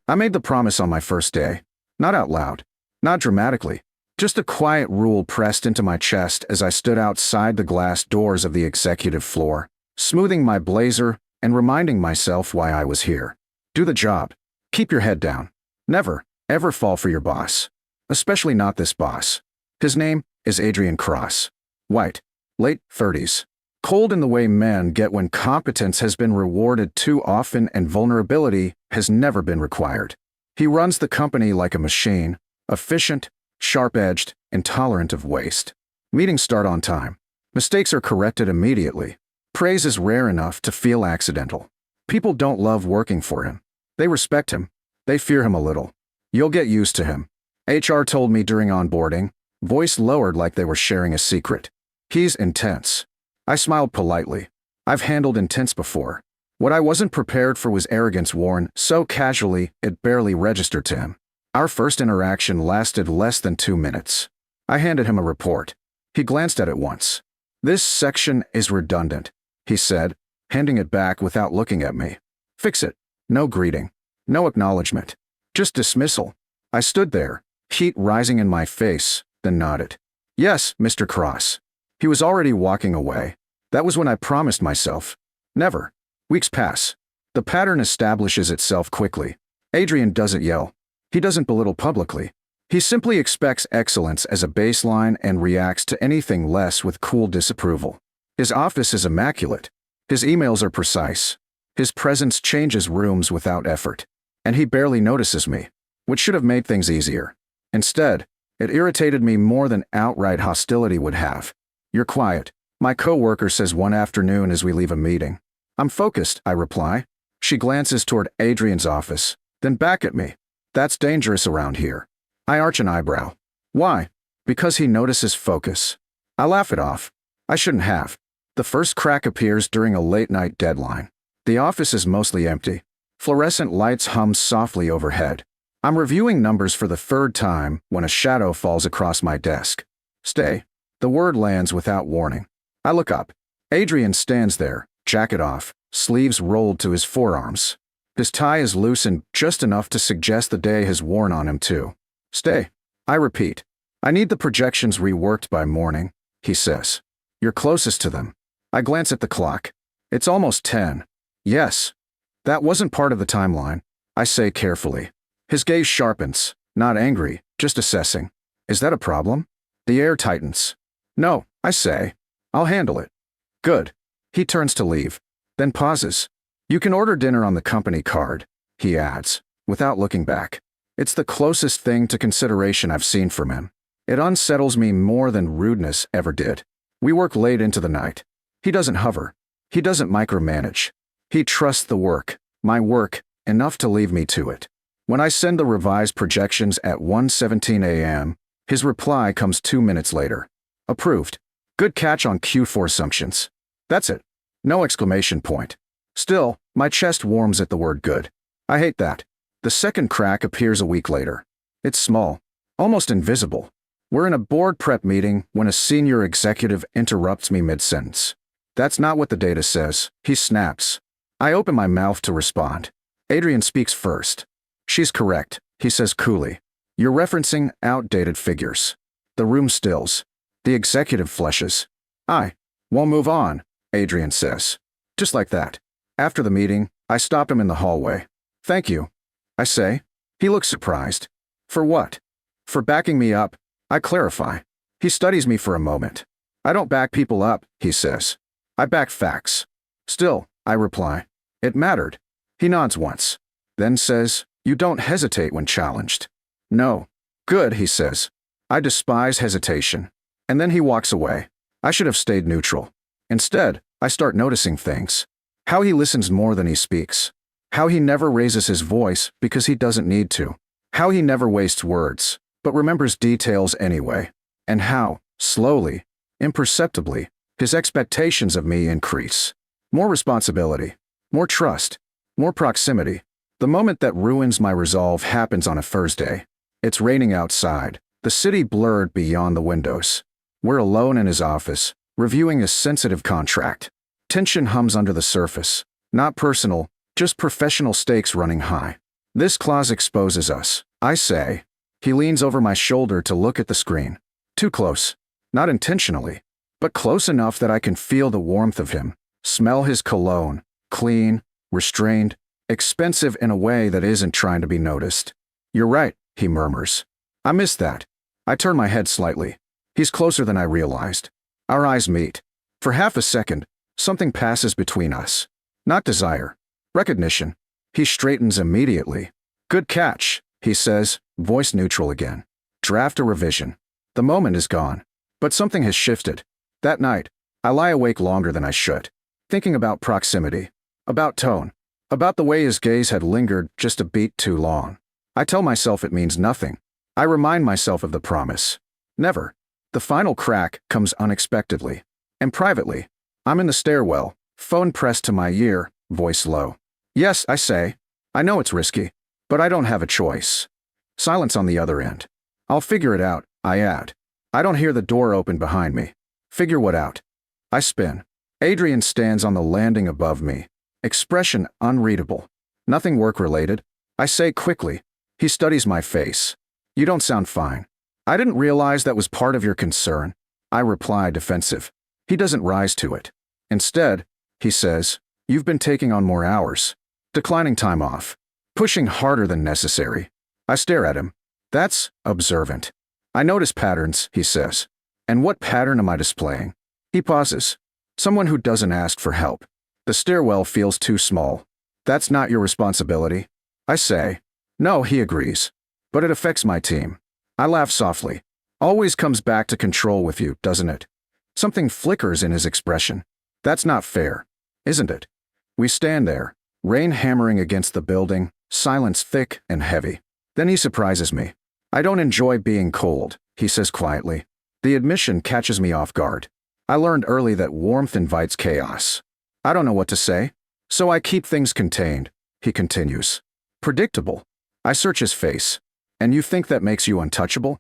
I made the promise on my first day. Not out loud. Not dramatically. Just a quiet rule pressed into my chest as I stood outside the glass doors of the executive floor, smoothing my blazer and reminding myself why I was here. Do the job. Keep your head down. Never, ever fall for your boss. Especially not this boss. His name is Adrian Cross. White. Late 30s. Cold in the way men get when competence has been rewarded too often and vulnerability has never been required. He runs the company like a machine, efficient, sharp-edged, and tolerant of waste. Meetings start on time. Mistakes are corrected immediately. Praise is rare enough to feel accidental. People don't love working for him. They respect him. They fear him a little. You'll get used to him. HR told me during onboarding, voice lowered like they were sharing a secret. He's intense. I smiled politely. I've handled intense before. What I wasn't prepared for was arrogance worn so casually it barely registered to him. Our first interaction lasted less than 2 minutes. I handed him a report. He glanced at it once. "This section is redundant," he said, handing it back without looking at me. "Fix it." No greeting. No acknowledgement. Just dismissal. I stood there, heat rising in my face, then nodded. "Yes, Mr. Cross." He was already walking away. That was when I promised myself. Never. Weeks pass. The pattern establishes itself quickly. Adrian doesn't yell. He doesn't belittle publicly. He simply expects excellence as a baseline and reacts to anything less with cool disapproval. His office is immaculate. His emails are precise. His presence changes rooms without effort. And he barely notices me, which should have made things easier. Instead, it irritated me more than outright hostility would have. "You're quiet," my coworker says one afternoon as we leave a meeting. "I'm focused," I reply. She glances toward Adrian's office, then back at me. "That's dangerous around here." I arch an eyebrow. "Why?" "Because he notices focus." I laugh it off. I shouldn't have. The first crack appears during a late-night deadline. The office is mostly empty. Fluorescent lights hum softly overhead. I'm reviewing numbers for the third time when a shadow falls across my desk. "Stay." The word lands without warning. I look up. Adrian stands there, jacket off, sleeves rolled to his forearms. His tie is loosened just enough to suggest the day has worn on him too. "Stay." I repeat. "I need the projections reworked by morning," he says. "You're closest to them." I glance at the clock. It's almost 10. "Yes." "That wasn't part of the timeline," I say carefully. His gaze sharpens, not angry, just assessing. "Is that a problem?" The air tightens. "No," I say. "I'll handle it." "Good." He turns to leave, then pauses. "You can order dinner on the company card," he adds, without looking back. It's the closest thing to consideration I've seen from him. It unsettles me more than rudeness ever did. We work late into the night. He doesn't hover. He doesn't micromanage. He trusts the work, my work, enough to leave me to it. When I send the revised projections at 1:17 a.m., his reply comes 2 minutes later. "Approved. Good catch on Q4 assumptions." That's it. No exclamation point. Still, my chest warms at the word good. I hate that. The second crack appears a week later. It's small, almost invisible. We're in a board prep meeting when a senior executive interrupts me mid-sentence. "That's not what the data says," he snaps. I open my mouth to respond. Adrian speaks first. "She's correct," he says coolly. "You're referencing outdated figures." The room stills. The executive flushes. "We'll move on," Adrian says. Just like that. After the meeting, I stop him in the hallway. "Thank you," I say. He looks surprised. "For what?" "For backing me up," I clarify. He studies me for a moment. "I don't back people up," he says. "I back facts." "Still," I reply. "It mattered." He nods once, then says, "You don't hesitate when challenged." "No." "Good," he says. I despise hesitation. And then he walks away. I should have stayed neutral. Instead, I start noticing things. How he listens more than he speaks. How he never raises his voice because he doesn't need to. How he never wastes words, but remembers details anyway. And how, slowly, imperceptibly, his expectations of me increase. More responsibility, more trust, more proximity. The moment that ruins my resolve happens on a Thursday. It's raining outside, the city blurred beyond the windows. We're alone in his office, reviewing a sensitive contract. Tension hums under the surface. Not personal, just professional stakes running high. This clause exposes us, I say. He leans over my shoulder to look at the screen. Too close. Not intentionally, but close enough that I can feel the warmth of him, smell his cologne, clean, restrained, expensive in a way that isn't trying to be noticed. You're right, he murmurs. I missed that. I turn my head slightly. He's closer than I realized. Our eyes meet. For half a second, something passes between us. Not desire. Recognition. He straightens immediately. Good catch, he says, voice neutral again. Draft a revision. The moment is gone. But something has shifted. That night, I lie awake longer than I should, thinking about proximity, about tone, about the way his gaze had lingered just a beat too long. I tell myself it means nothing. I remind myself of the promise. Never. The final crack comes unexpectedly. And privately, I'm in the stairwell, phone pressed to my ear, voice low. Yes, I say. I know it's risky, but I don't have a choice. Silence on the other end. I'll figure it out, I add. I don't hear the door open behind me. Figure what out? I spin. Adrian stands on the landing above me. Expression unreadable. Nothing work-related. I say quickly. He studies my face. You don't sound fine. I didn't realize that was part of your concern. I reply defensive. He doesn't rise to it. Instead, he says, you've been taking on more hours. Declining time off. Pushing harder than necessary. I stare at him. That's observant. I notice patterns, he says. And what pattern am I displaying? He pauses. Someone who doesn't ask for help. The stairwell feels too small. That's not your responsibility. I say. No, he agrees. But it affects my team. I laugh softly. Always comes back to control with you, doesn't it? Something flickers in his expression. That's not fair, isn't it? We stand there, rain hammering against the building, silence thick and heavy. Then he surprises me. I don't enjoy being cold, he says quietly. The admission catches me off guard. I learned early that warmth invites chaos. I don't know what to say, so I keep things contained, he continues. Predictable. I search his face. And you think that makes you untouchable?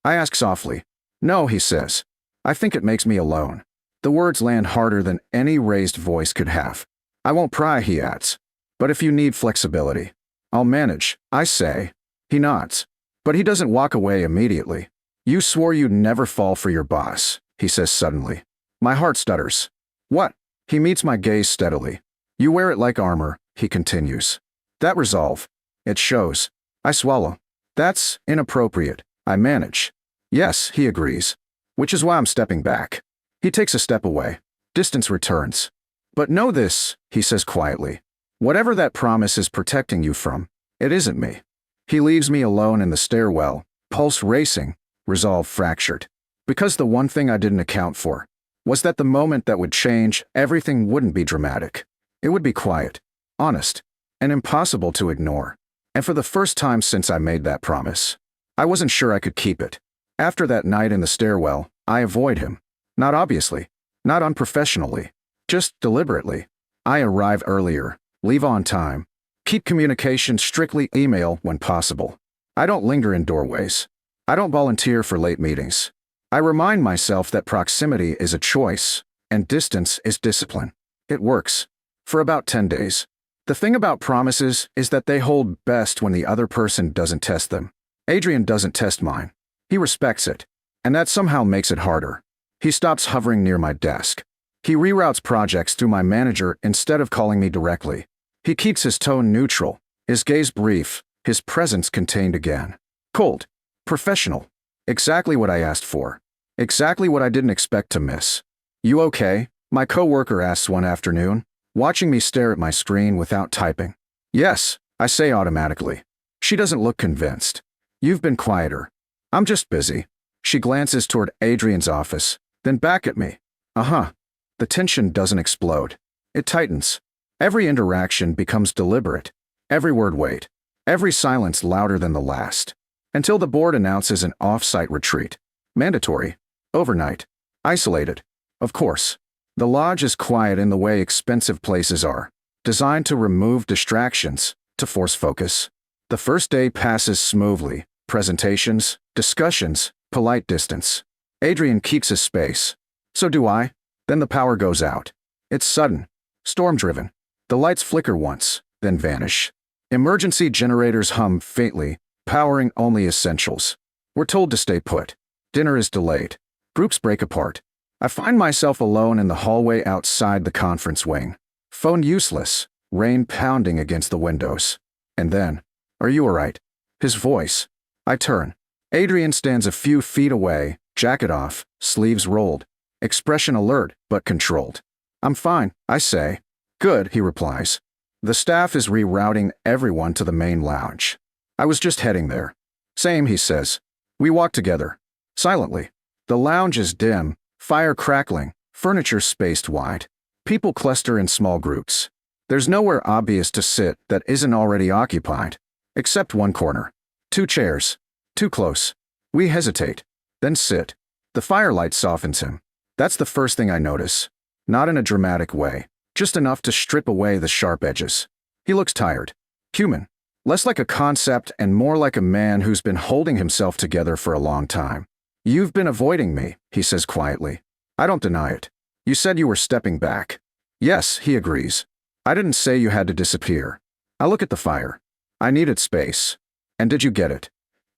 I ask softly. No, he says. I think it makes me alone. The words land harder than any raised voice could have. I won't pry, he adds. But if you need flexibility, I'll manage, I say. He nods. But he doesn't walk away immediately. You swore you'd never fall for your boss, he says suddenly. My heart stutters. What? He meets my gaze steadily. You wear it like armor, he continues. That resolve. It shows. I swallow. That's inappropriate. I manage. Yes, he agrees. Which is why I'm stepping back. He takes a step away. Distance returns. But know this, he says quietly. Whatever that promise is protecting you from, it isn't me. He leaves me alone in the stairwell, pulse racing, resolve fractured. Because the one thing I didn't account for was that the moment that would change, everything wouldn't be dramatic. It would be quiet, honest, and impossible to ignore. And for the first time since I made that promise, I wasn't sure I could keep it. After that night in the stairwell, I avoid him. Not obviously, not unprofessionally, just deliberately. I arrive earlier, leave on time, keep communication strictly email when possible. I don't linger in doorways. I don't volunteer for late meetings. I remind myself that proximity is a choice, and distance is discipline. It works. For about 10 days. The thing about promises is that they hold best when the other person doesn't test them. Adrian doesn't test mine. He respects it. And that somehow makes it harder. He stops hovering near my desk. He reroutes projects through my manager instead of calling me directly. He keeps his tone neutral, his gaze brief, his presence contained again. Cold. Professional. Exactly what I asked for. Exactly what I didn't expect to miss. You okay? My coworker asks one afternoon, watching me stare at my screen without typing. Yes, I say automatically. She doesn't look convinced. You've been quieter. I'm just busy. She glances toward Adrian's office, then back at me. Uh-huh. The tension doesn't explode. It tightens. Every interaction becomes deliberate. Every word weighed. Every silence louder than the last. Until the board announces an off-site retreat. Mandatory. Overnight. Isolated. Of course. The lodge is quiet in the way expensive places are. Designed to remove distractions, to force focus. The first day passes smoothly. Presentations, discussions, polite distance. Adrian keeps his space. So do I. Then the power goes out. It's sudden. Storm-driven. The lights flicker once, then vanish. Emergency generators hum faintly, powering only essentials. We're told to stay put. Dinner is delayed. Groups break apart. I find myself alone in the hallway outside the conference wing. Phone useless, rain pounding against the windows. And then, "Are you all right?" His voice. I turn. Adrian stands a few feet away, jacket off, sleeves rolled. Expression alert, but controlled. "I'm fine," I say. "Good," he replies. "The staff is rerouting everyone to the main lounge. I was just heading there." "Same," he says. We walk together. Silently. The lounge is dim, fire crackling, furniture spaced wide. People cluster in small groups. There's nowhere obvious to sit that isn't already occupied. Except one corner. 2 chairs. Too close. We hesitate. Then sit. The firelight softens him. That's the first thing I notice. Not in a dramatic way. Just enough to strip away the sharp edges. He looks tired. Human. Less like a concept and more like a man who's been holding himself together for a long time. "You've been avoiding me," he says quietly. I don't deny it. "You said you were stepping back." "Yes," he agrees. "I didn't say you had to disappear." I look at the fire. I needed space. "And did you get it?"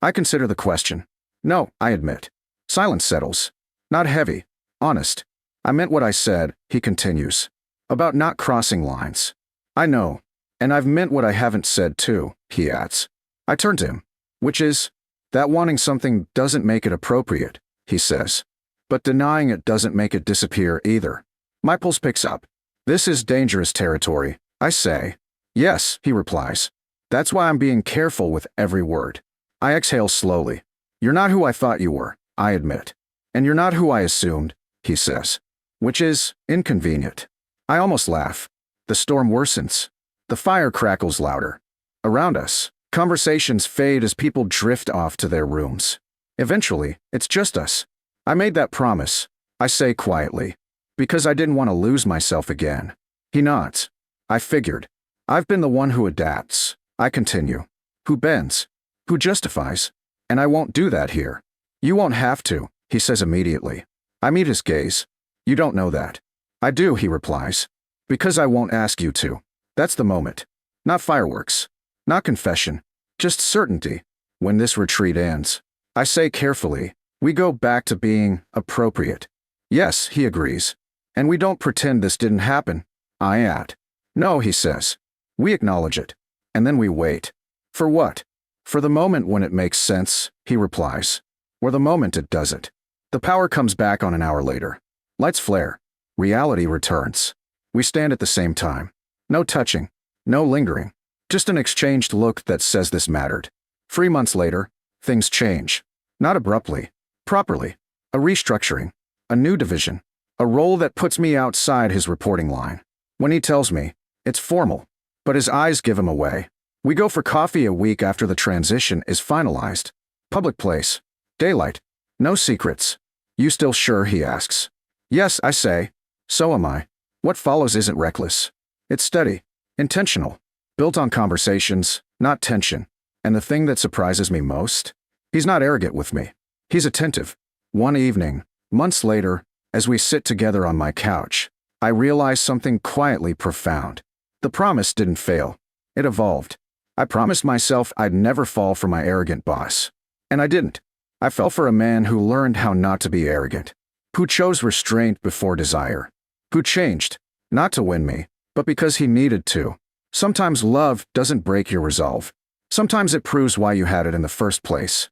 I consider the question. "No," I admit. Silence settles. Not heavy. Honest. "I meant what I said," he continues. "About not crossing lines." "I know. And I've meant what I haven't said too," he adds. I turn to him. "Which is, that wanting something doesn't make it appropriate," he says. "But denying it doesn't make it disappear either." My pulse picks up. "This is dangerous territory," I say. "Yes," he replies. "That's why I'm being careful with every word." I exhale slowly. "You're not who I thought you were," I admit. "And you're not who I assumed," he says. Which is inconvenient. I almost laugh. The storm worsens. The fire crackles louder. Around us, conversations fade as people drift off to their rooms. Eventually, it's just us. "I made that promise," I say quietly, "because I didn't want to lose myself again." He nods. "I figured. I've been the one who adapts," I continue, "who bends, who justifies, and I won't do that here." "You won't have to," he says immediately. I meet his gaze. "You don't know that." "I do," he replies. "Because I won't ask you to." That's the moment. Not fireworks. Not confession. Just certainty. When this retreat ends, I say carefully, we go back to being appropriate. "Yes," he agrees. "And we don't pretend this didn't happen," I add. "No," he says. "We acknowledge it. And then we wait." "For what?" "For the moment when it makes sense," he replies. "Or the moment it doesn't." The power comes back on an hour later. Lights flare. Reality returns. We stand at the same time. No touching. No lingering. Just an exchanged look that says this mattered. 3 months later, things change. Not abruptly. Properly. A restructuring. A new division. A role that puts me outside his reporting line. When he tells me, it's formal. But his eyes give him away. We go for coffee a week after the transition is finalized. Public place. Daylight. No secrets. "You still sure?" he asks. "Yes," I say. "So am I." What follows isn't reckless. It's steady. Intentional. Built on conversations, not tension. And the thing that surprises me most? He's not arrogant with me. He's attentive. One evening, months later, as we sit together on my couch, I realize something quietly profound. The promise didn't fail. It evolved. I promised myself I'd never fall for my arrogant boss. And I didn't. I fell for a man who learned how not to be arrogant. Who chose restraint before desire. Who changed, not to win me, but because he needed to. Sometimes love doesn't break your resolve. Sometimes it proves why you had it in the first place.